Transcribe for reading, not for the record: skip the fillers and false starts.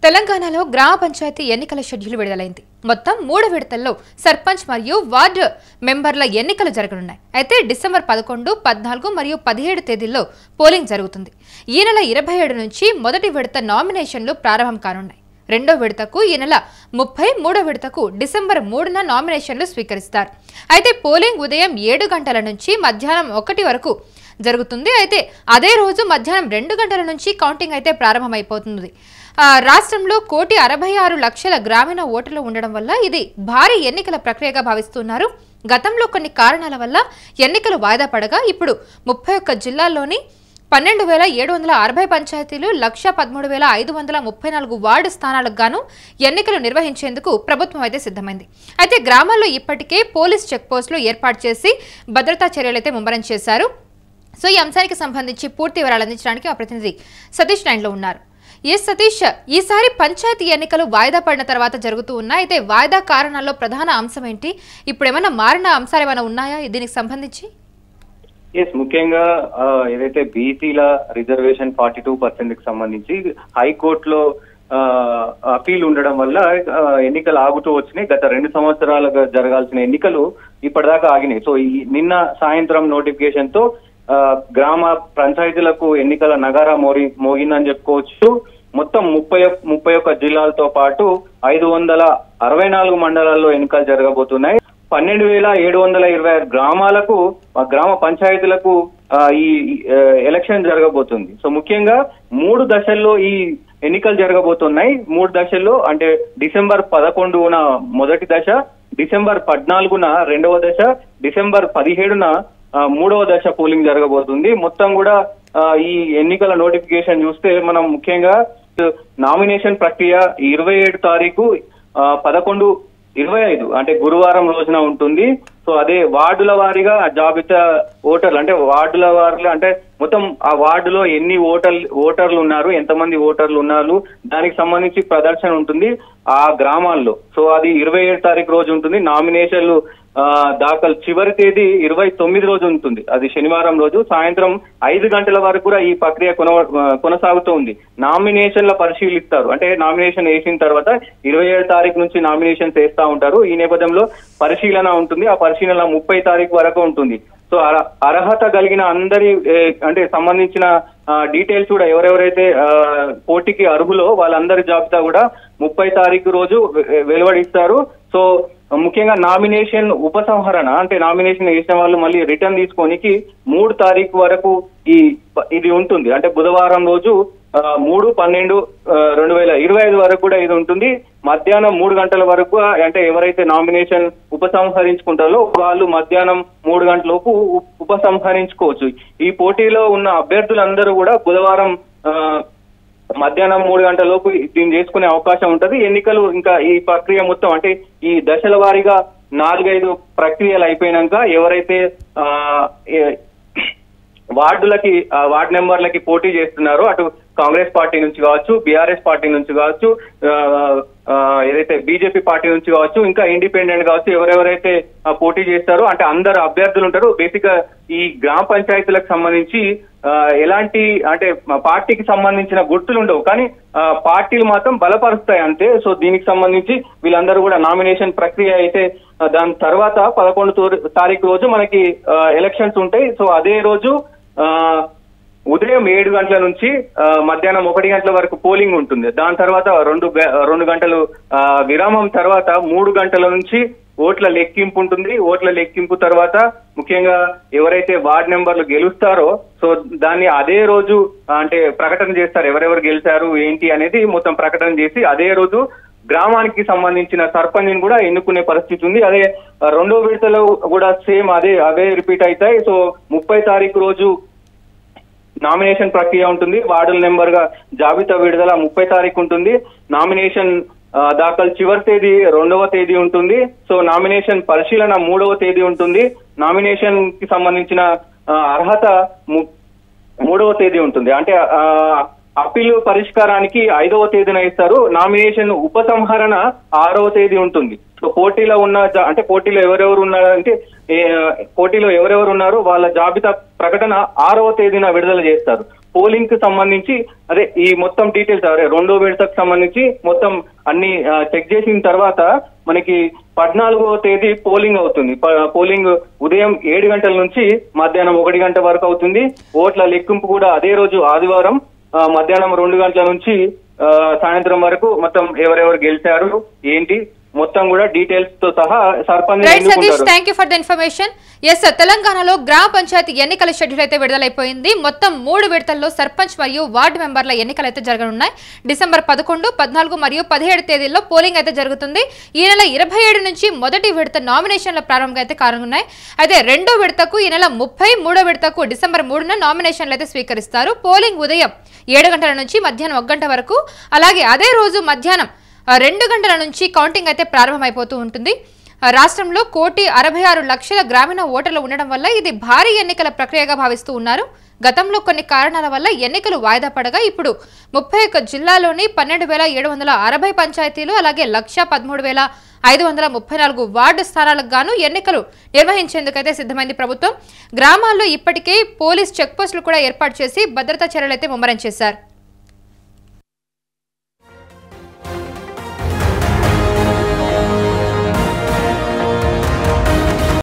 తెలంగాణలో గ్రామ పంచాయతీ ఎన్నికల షెడ్యూల్ విడుదలైంది. మొత్తం 3 విడతల్లో సర్పంచ్ మరియు వార్డు మెంబర్ల ఎన్నికలు జరగనున్నాయి. అయితే డిసెంబర్ 11, 14 మరియు 17 తేదీల్లో పోలింగ్ జరుగుతుంది. ఈ నెల 27 నుంచి మొదటి విడత నామినేషన్లు ప్రారంభం కానున్నాయి. రెండో విడతకు ఈ నెల 30, మూడో విడతకు డిసెంబర్ 3న నామినేషన్లు స్వీకరిస్తారు. అయితే పోలింగ్ ఉదయం 7 గంటల నుంచి మధ్యాహ్నం 1 వరకు జరుగుతుంది. అయితే అదే రోజు మధ్యాహ్నం 2 గంటల నుంచి కౌంటింగ్ అయితే ప్రారంభమైపోతుంది. రాష్ట్రంలో 1,66,00,000 గ్రామీణ ఓటర్లు ఉండడం వల్ల ఇది భారీ ఎన్నికల ప్రక్రియగా భావిస్తున్నారు. గతంలో కొన్ని కారణాల వల్ల ఎన్నికలు వాయిదా పడగా ఇప్పుడు 31 జిల్లాల్లోని 12,760 పంచాయతీలు 1,13,534 వార్డు స్థానాలకు గాను ఎన్నికలు నిర్వహించేందుకు ప్రభుత్వం అయితే సిద్ధమైంది. అయితే గ్రామాల్లో ఇప్పటికే పోలీస్ చెక్ పోస్టులు ఏర్పాటు చేసి భద్రతా చర్యలు అయితే ముమ్మరం చేశారు. సో ఈ అంశానికి సంబంధించి పూర్తి వివరాలు అందించడానికి మా ప్రతినిధి సతీష్ లైన్లో ఉన్నారు. సతీష్, ఈసారి పంచాయతీ ఎన్నికలు వాయిదా పడిన తర్వాత జరుగుతూ ఉన్నాయి. అయితే వాయిదా కారణాల్లో ప్రధాన అంశం ఏంటి? ఇప్పుడు ఏమైనా మారిన అంశాలు ఏమైనా ఉన్నాయా దీనికి సంబంధించి? ముఖ్యంగా ఏదైతే బీసీల రిజర్వేషన్ 42% కి సంబంధించి హైకోర్టులో అపీల్ ఉండడం వల్ల ఎన్నికలు ఆగుతూ వచ్చినాయి. గత 2 సంవత్సరాలుగా జరగాల్సిన ఎన్నికలు ఇప్పటిదాకా ఆగినాయి. సో నిన్న సాయంత్రం నోటిఫికేషన్ తో గ్రామ పంచాయతీలకు ఎన్నికల నగారా మోగిందని చెప్పుకోవచ్చు. మొత్తం 31 జిల్లాలతో పాటు 564 మండలాల్లో ఎన్నికలు జరగబోతున్నాయి. 12,726 గ్రామాలకు గ్రామ పంచాయతీలకు ఈ ఎలక్షన్ జరగబోతుంది. సో ముఖ్యంగా 3 దశల్లో ఈ ఎన్నికలు జరగబోతున్నాయి. 3 దశల్లో అంటే డిసెంబర్ 11న మొదటి దశ, డిసెంబర్ 14న రెండవ దశ, డిసెంబర్ 17న మూడవ దశ పోలింగ్ జరగబోతుంది. మొత్తం కూడా ఈ ఎన్నికల నోటిఫికేషన్ చూస్తే మనం ముఖ్యంగా నామినేషన్ ప్రక్రియ 27 తారీఖు 11:25 అంటే గురువారం రోజున ఉంటుంది. సో అదే వార్డుల వారీగా జాబితా ఓటర్లు అంటే వార్డుల వారీగా అంటే మొత్తం ఆ వార్డులో ఎన్ని ఓటర్లు ఉన్నారు, ఎంతమంది ఓటర్లు ఉన్నారు దానికి సంబంధించి ప్రదర్శన ఉంటుంది ఆ గ్రామాల్లో. సో అది 27 తారీఖు రోజు ఉంటుంది. నామినేషన్లు దాఖలు చివరి తేదీ 29 రోజు ఉంటుంది. అది శనివారం రోజు సాయంత్రం 5 గంటల వరకు కూడా ఈ ప్రక్రియ కొనసాగుతూ ఉంది. నామినేషన్ల పరిశీలిస్తారు. అంటే నామినేషన్ వేసిన తర్వాత 27 తారీఖు నుంచి నామినేషన్స్ వేస్తా ఉంటారు. ఈ నేపథ్యంలో పరిశీలన ఉంటుంది. ఆ పరిశీలన 30 తారీఖు వరకు ఉంటుంది. సో అర్హత కలిగిన అందరి అంటే సంబంధించిన డీటెయిల్స్ కూడా ఎవరెవరైతే పోటీకి అర్హులో వాళ్ళందరి జాబితా కూడా 30 తారీఖు రోజు వెలువడిస్తారు. సో ముఖ్యంగా నామినేషన్ ఉపసంహరణ అంటే నామినేషన్ వేసిన వాళ్ళు మళ్ళీ రిటర్న్ తీసుకోనికి 3 తారీఖు వరకు ఇది ఉంటుంది. అంటే బుధవారం రోజు 3/12/2025 వరకు కూడా ఇది ఉంటుంది. మధ్యాహ్నం 3 గంటల వరకు అంటే ఎవరైతే నామినేషన్ ఉపసంహరించుకుంటారో వాళ్ళు మధ్యాహ్నం 3 గంటలలోపు ఉపసంహరించుకోవచ్చు. ఈ పోటీలో ఉన్న అభ్యర్థులందరూ కూడా బుధవారం మధ్యాహ్నం 3 గంటల లోపు దీన్ని చేసుకునే అవకాశం ఉంటది. ఎన్నికలు ఇంకా ఈ ప్రక్రియ మొత్తం అంటే ఈ దశల వారీగా 4-5 ప్రక్రియలు అయిపోయినాక ఎవరైతే వార్డు మెంబర్లకి పోటీ చేస్తున్నారో అటు కాంగ్రెస్ పార్టీ నుంచి కావచ్చు, బీఆర్ఎస్ పార్టీ నుంచి కావచ్చు, ఏదైతే బీజేపీ పార్టీ నుంచి కావచ్చు, ఇంకా ఇండిపెండెంట్ కావచ్చు, ఎవరెవరైతే పోటీ చేస్తారో అంటే అందరు అభ్యర్థులు ఉంటారు. బేసిక్ గా ఈ గ్రామ పంచాయతీలకు సంబంధించి ఎలాంటి అంటే పార్టీకి సంబంధించిన గుర్తులు ఉండవు, కానీ పార్టీలు మాత్రం బలపరుస్తాయి అంతే. సో దీనికి సంబంధించి వీళ్ళందరూ కూడా నామినేషన్ ప్రక్రియ అయితే దాని తర్వాత 11 తారీఖు రోజు మనకి ఎలక్షన్స్ ఉంటాయి. సో అదే రోజు ఉదయం 7 గంటల నుంచి మధ్యాహ్నం 1 గంటల వరకు పోలింగ్ ఉంటుంది. దాని తర్వాత 2 గంటలు విరామం తర్వాత 3 గంటల నుంచి ఓట్ల లెక్కింపు ఉంటుంది. ఓట్ల లెక్కింపు తర్వాత ముఖ్యంగా ఎవరైతే వార్డు మెంబర్లు గెలుస్తారో సో దాన్ని అదే రోజు అంటే ప్రకటన చేస్తారు. ఎవరెవరు గెలిచారు ఏంటి అనేది మొత్తం ప్రకటన చేసి అదే రోజు గ్రామానికి సంబంధించిన సర్పంచ్ని కూడా ఎన్నుకునే పరిస్థితి ఉంది. అదే రెండో విడతలో కూడా సేమ్ అవే రిపీట్ అవుతాయి. సో 30 తారీఖు రోజు నామినేషన్ ప్రక్రియ ఉంటుంది. వార్డుల నెంబర్ గా జాబితా విడుదల 30 తారీఖు ఉంటుంది. నామినేషన్ దాఖలు చివరి తేదీ 2వ తేదీ ఉంటుంది. సో నామినేషన్ పరిశీలన 3వ తేదీ ఉంటుంది. నామినేషన్ కి సంబంధించిన అర్హత 3వ తేదీ ఉంటుంది. అంటే అప్పీలు పరిష్కారానికి 5వ తేదీన ఇస్తారు. నామినేషన్ ఉపసంహరణ 6వ తేదీ ఉంటుంది. సో పోటీలో ఉన్న అంటే పోటీలో ఎవరెవరు ఉన్నారంటే పోటీలో ఎవరెవరు ఉన్నారో వాళ్ళ జాబితా ప్రకటన 6వ తేదీన విడుదల చేస్తారు. పోలింగ్ కి సంబంధించి అదే ఈ మొత్తం డీటెయిల్స్ రెండో విడతకు సంబంధించి మొత్తం అన్ని చెక్ చేసిన తర్వాత మనకి 14వ తేదీ పోలింగ్ అవుతుంది. పోలింగ్ ఉదయం 7 గంటల నుంచి మధ్యాహ్నం 1 గంట వరకు అవుతుంది. ఓట్ల లెక్కింపు కూడా అదే రోజు ఆదివారం మధ్యాహ్నం 2 గంటల నుంచి సాయంత్రం వరకు మొత్తం ఎవరెవరు గెలిచారు ఏంటి మొత్తం కూడా డీటెయిల్స్ తో సహా sarpanch. Thank you for the information. Yes, తెలంగాణలో గ్రామ పంచాయతీ ఎన్నికల షెడ్యూల్ అయితే విడుదలైపోయింది. మొత్తం 3 విడతల్లో సర్పంచ్ మరియు వార్డు మెంబర్ల ఎన్నికలు అయితే జరగనున్నాయి. డిసెంబర్ 11, 14 మరియు 17 తేదీల్లో పోలింగ్ అయితే జరుగుతుంది. ఈ నెల 27 నుంచి మొదటి విడత నామినేషన్ల ప్రారంభంగా అయితే కానున్నాయి. అయితే రెండో విడతకు ఈ నెల 30, మూడో విడతకు డిసెంబర్ 3న నామినేషన్లు అయితే స్వీకరిస్తారు. పోలింగ్ ఉదయం 7 గంటల నుంచి మధ్యాహ్నం 1 గంట వరకు, అలాగే అదే రోజు మధ్యాహ్నం 2 గంటల నుంచి కౌంటింగ్ అయితే ప్రారంభమైపోతూ ఉంటుంది. రాష్ట్రంలో 1,66,00,000 గ్రామీణ ఓటర్లు ఉండడం వల్ల ఇది భారీ ఎన్నికల ప్రక్రియగా భావిస్తూ ఉన్నారు. గతంలో కొన్ని కారణాల వల్ల ఎన్నికలు వాయిదా పడగా ఇప్పుడు 31 జిల్లాలోని 12,760 పంచాయతీలు, అలాగే 1,13,534 వార్డు స్థానాలకు గాను ఎన్నికలు నిర్వహించేందుకైతే సిద్ధమైంది ప్రభుత్వం. గ్రామాల్లో ఇప్పటికే పోలీస్ చెక్ పోస్టులు కూడా ఏర్పాటు చేసి భద్రతా చర్యలైతే ముమ్మరం చేశారు.